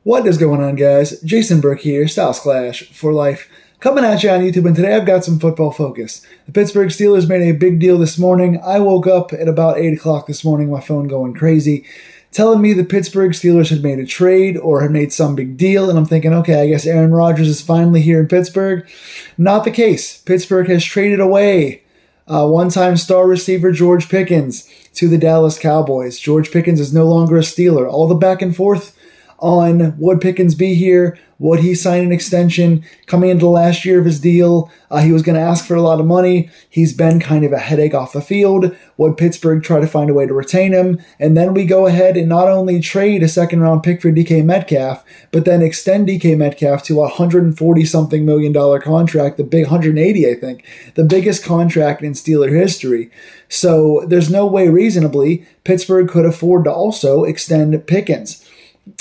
What is going on, guys? Jason Burke here, Styles Clash for life. Coming at you on YouTube, and today I've got some football focus. The Pittsburgh Steelers made a big deal this morning. I woke up at about 8 o'clock this morning, my phone going crazy, telling me the Pittsburgh Steelers had made a trade or had made some big deal, and I'm thinking, okay, I guess Aaron Rodgers is finally here in Pittsburgh. Not the case. Pittsburgh has traded away one-time star receiver George Pickens to the Dallas Cowboys. George Pickens is no longer a Steeler. All the back and forth on would Pickens be here, would he sign an extension coming into the last year of his deal. He was going to ask for a lot of money. He's been kind of a headache off the field. Would Pittsburgh try to find a way to retain him? And then we go ahead and not only trade a second-round pick for DK Metcalf, but then extend DK Metcalf to a $140-something million contract, the big 180, I think, the biggest contract in Steeler history. So there's no way reasonably Pittsburgh could afford to also extend Pickens.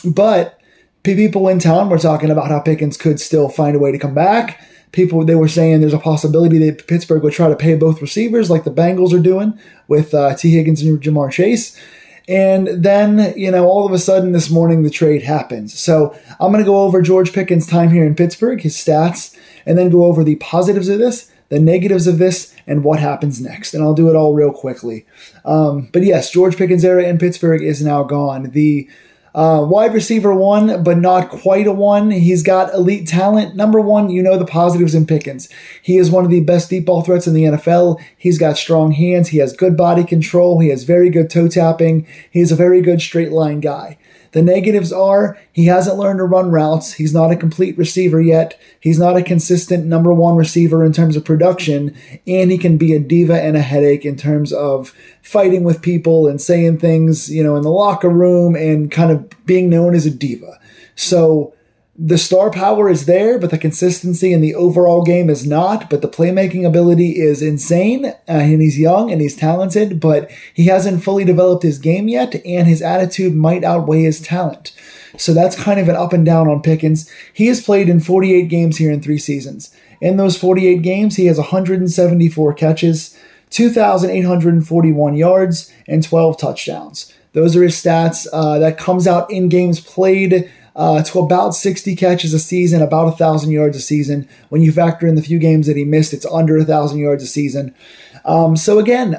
But people in town were talking about how Pickens could still find a way to come back. They were saying there's a possibility that Pittsburgh would try to pay both receivers like the Bengals are doing with T. Higgins and Jamar Chase. And then, all of a sudden this morning the trade happens. So I'm going to go over George Pickens' time here in Pittsburgh, his stats, and then go over the positives of this, the negatives of this, and what happens next. And I'll do it all real quickly. But yes, George Pickens' era in Pittsburgh is now gone. The wide receiver one, but not quite a one. He's got elite talent. Number one, the positives in Pickens. He is one of the best deep ball threats in the NFL. He's got strong hands. He has good body control. He has very good toe tapping. He's a very good straight line guy. The negatives are he hasn't learned to run routes. He's not a complete receiver yet. He's not a consistent number one receiver in terms of production, and he can be a diva and a headache in terms of fighting with people and saying things, in the locker room and kind of being known as a diva. So the star power is there, but the consistency in the overall game is not. But the playmaking ability is insane, and he's young and he's talented, but he hasn't fully developed his game yet, and his attitude might outweigh his talent. So that's kind of an up and down on Pickens. He has played in 48 games here in 3 seasons. In those 48 games, he has 174 catches, 2,841 yards, and 12 touchdowns. Those are his stats. That comes out in games played to about 60 catches a season, about 1,000 yards a season. When you factor in the few games that he missed, it's under 1,000 yards a season. So again,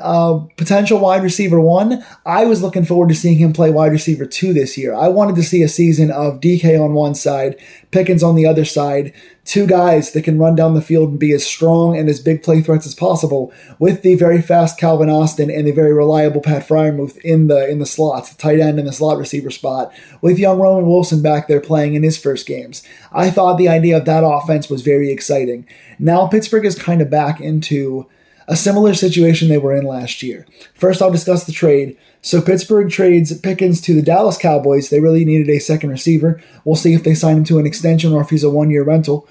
potential wide receiver one. I was looking forward to seeing him play wide receiver two this year. I wanted to see a season of DK on one side, Pickens on the other side, two guys that can run down the field and be as strong and as big play threats as possible, with the very fast Calvin Austin and the very reliable Pat Freiermuth in the slot, the tight end in the slot receiver spot, with young Roman Wilson back there playing in his first games. I thought the idea of that offense was very exciting. Now Pittsburgh is kind of back into a similar situation they were in last year. First, I'll discuss the trade. So Pittsburgh trades Pickens to the Dallas Cowboys. They really needed a second receiver. We'll see if they sign him to an extension or if he's a one-year rental.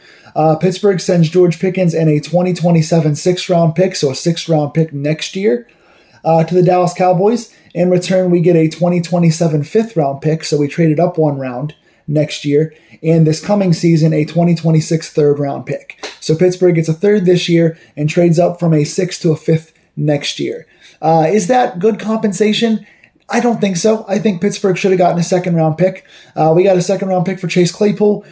Pittsburgh sends George Pickens and a 2027 sixth-round pick, so a sixth-round pick next year, to the Dallas Cowboys. In return, we get a 2027 fifth-round pick, so we traded up one round next year, and this coming season, a 2026 third-round pick. So Pittsburgh gets a third this year and trades up from a sixth to a fifth next year. Is that good compensation? I don't think so. I think Pittsburgh should have gotten a second-round pick. We got a second-round pick for Chase Claypool.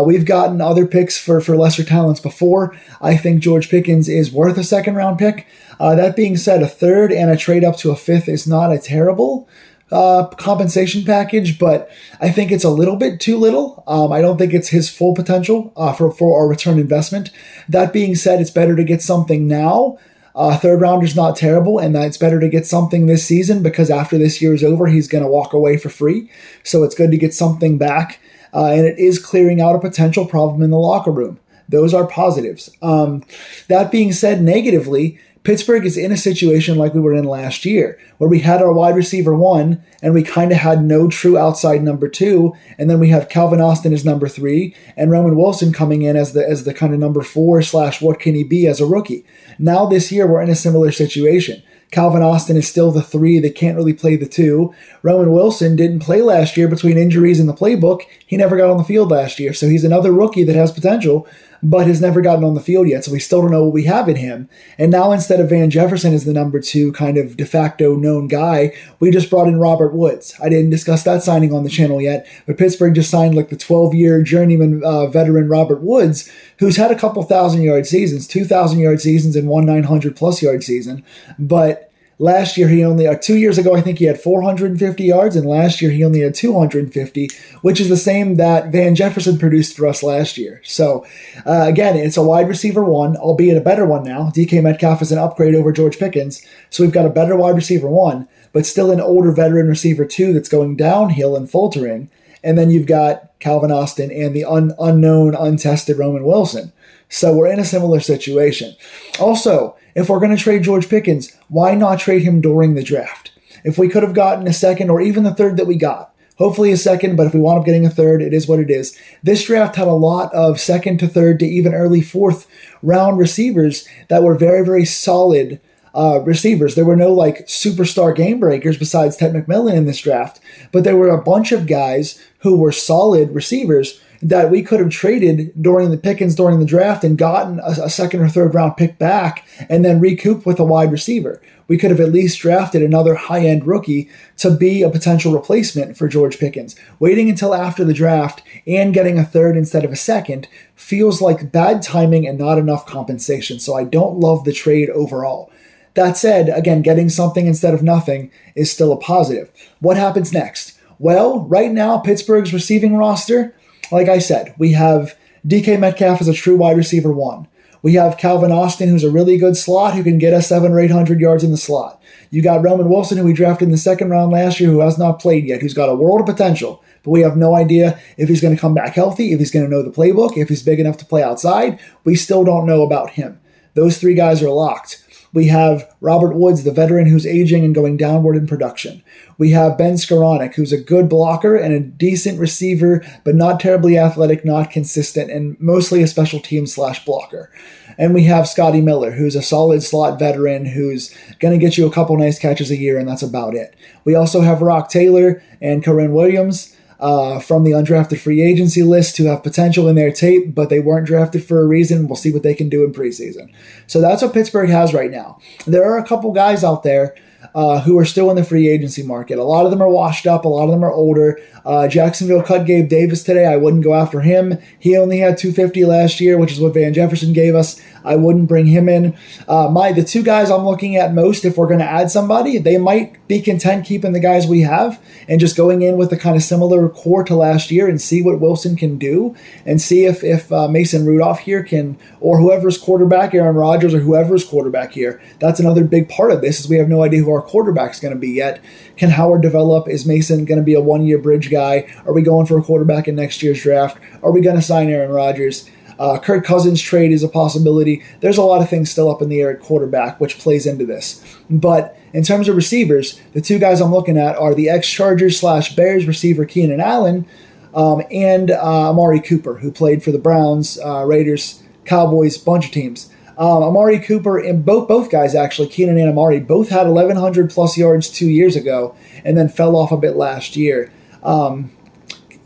We've gotten other picks for lesser talents before. I think George Pickens is worth a second-round pick. That being said, a third and a trade up to a fifth is not a terrible compensation package, but I think it's a little bit too little. I don't think it's his full potential for our return investment. That being said, it's better to get something now. Third rounder's not terrible, and it's better to get something this season because after this year is over, he's going to walk away for free. So it's good to get something back, and it is clearing out a potential problem in the locker room. Those are positives. That being said, negatively, Pittsburgh is in a situation like we were in last year, where we had our wide receiver one, and we kind of had no true outside number two, and then we have Calvin Austin as number three, and Roman Wilson coming in as the kind of number four / what can he be as a rookie. Now this year we're in a similar situation. Calvin Austin is still the three that can't really play the two. Roman Wilson didn't play last year between injuries and the playbook. He never got on the field last year, so he's another rookie that has potential, but has never gotten on the field yet, so we still don't know what we have in him. And now instead of Van Jefferson as the number 2 kind of de facto known guy, we just brought in Robert Woods. I didn't discuss that signing on the channel yet, but Pittsburgh just signed like the 12-year journeyman veteran Robert Woods, who's had a couple 1,000-yard seasons, 2,000-yard seasons and one 900-plus yard season, but last year, 2 years ago, I think he had 450 yards, and last year he only had 250, which is the same that Van Jefferson produced for us last year. So, again, it's a wide receiver 1, albeit a better one now. DK Metcalf is an upgrade over George Pickens, so we've got a better wide receiver 1, but still an older veteran receiver 2 that's going downhill and faltering. And then you've got Calvin Austin and the unknown, untested Roman Wilson. So we're in a similar situation. Also, if we're going to trade George Pickens, why not trade him during the draft? If we could have gotten a second or even the third that we got, hopefully a second, but if we wound up getting a third, it is what it is. This draft had a lot of second to third to even early fourth round receivers that were very, very solid receivers. There were no like superstar game breakers besides Ted McMillan in this draft, but there were a bunch of guys who were solid receivers that we could have traded during the draft and gotten a second or third round pick back and then recouped with a wide receiver. We could have at least drafted another high-end rookie to be a potential replacement for George Pickens. Waiting until after the draft and getting a third instead of a second feels like bad timing and not enough compensation, so I don't love the trade overall. That said, again, getting something instead of nothing is still a positive. What happens next? Well, right now, Pittsburgh's receiving roster, like I said, we have DK Metcalf as a true wide receiver 1. We have Calvin Austin, who's a really good slot, who can get us 700 or 800 yards in the slot. You got Roman Wilson, who we drafted in the second round last year, who has not played yet, who's got a world of potential, but we have no idea if he's going to come back healthy, if he's going to know the playbook, if he's big enough to play outside. We still don't know about him. Those 3 guys are locked. We have Robert Woods, the veteran who's aging and going downward in production. We have Ben Skoranek, who's a good blocker and a decent receiver, but not terribly athletic, not consistent, and mostly a special team / blocker. And we have Scotty Miller, who's a solid slot veteran who's going to get you a couple nice catches a year, and that's about it. We also have Rock Taylor and Corinne Williams from the undrafted free agency list who have potential in their tape, but they weren't drafted for a reason. We'll see what they can do in preseason. So that's what Pittsburgh has right now. There are a couple guys out there who are still in the free agency market. A lot of them are washed up. A lot of them are older. Jacksonville cut Gabe Davis today. I wouldn't go after him. He only had 250 last year, which is what Van Jefferson gave us. I wouldn't bring him in. The 2 guys I'm looking at most, if we're going to add somebody, they might be content keeping the guys we have and just going in with a kind of similar core to last year and see what Wilson can do and see if Mason Rudolph here can, or whoever's quarterback, Aaron Rodgers or whoever's quarterback here. That's another big part of this is we have no idea who our quarterback's going to be yet. Can Howard develop? Is Mason going to be a 1-year bridge guy? Are we going for a quarterback in next year's draft? Are we going to sign Aaron Rodgers? Kirk Cousins trade is a possibility. There's a lot of things still up in the air at quarterback, which plays into this. But in terms of receivers, the 2 guys I'm looking at are the ex-Chargers / Bears receiver Keenan Allen and Amari Cooper, who played for the Browns, Raiders, Cowboys, bunch of teams. Amari Cooper and both guys, actually, Keenan and Amari, both had 1,100 plus yards 2 years ago and then fell off a bit last year.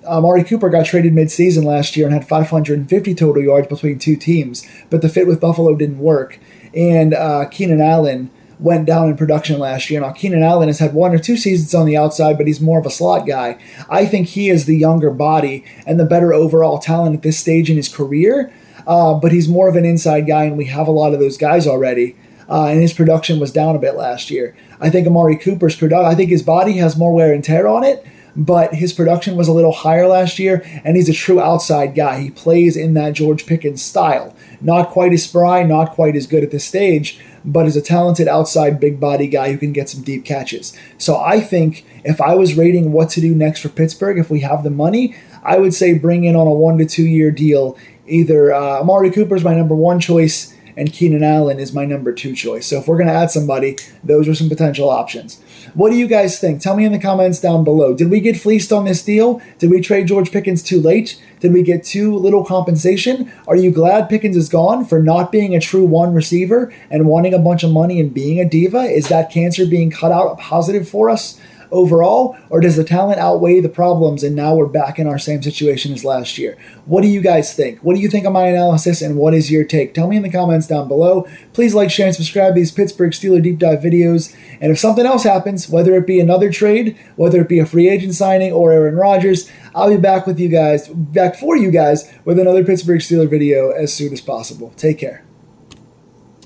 Amari Cooper got traded midseason last year and had 550 total yards between 2 teams, but the fit with Buffalo didn't work. And Keenan Allen went down in production last year. Now, Keenan Allen has had 1 or 2 seasons on the outside, but he's more of a slot guy. I think he is the younger body and the better overall talent at this stage in his career, but he's more of an inside guy, and we have a lot of those guys already. And his production was down a bit last year. I think Amari Cooper's production, I think his body has more wear and tear on it, but his production was a little higher last year, and he's a true outside guy. He plays in that George Pickens style. Not quite as spry, not quite as good at this stage, but is a talented outside big body guy who can get some deep catches. So I think if I was rating what to do next for Pittsburgh, if we have the money, I would say bring in on a 1 to 2 year deal. Either Amari Cooper is my number 1 choice, and Keenan Allen is my number 2 choice. So if we're going to add somebody, those are some potential options. What do you guys think? Tell me in the comments down below. Did we get fleeced on this deal? Did we trade George Pickens too late? Did we get too little compensation? Are you glad Pickens is gone for not being a true 1 receiver and wanting a bunch of money and being a diva? Is that cancer being cut out a positive for us? overall, or does the talent outweigh the problems and now we're back in our same situation as last year? What do you guys think? What do you think of my analysis, and what is your take? Tell me in the comments down below. Please like, share, and subscribe to these Pittsburgh Steelers deep dive videos. And if something else happens, whether it be another trade, whether it be a free agent signing or Aaron Rodgers, I'll be back for you guys with another Pittsburgh Steelers video as soon as possible. Take care.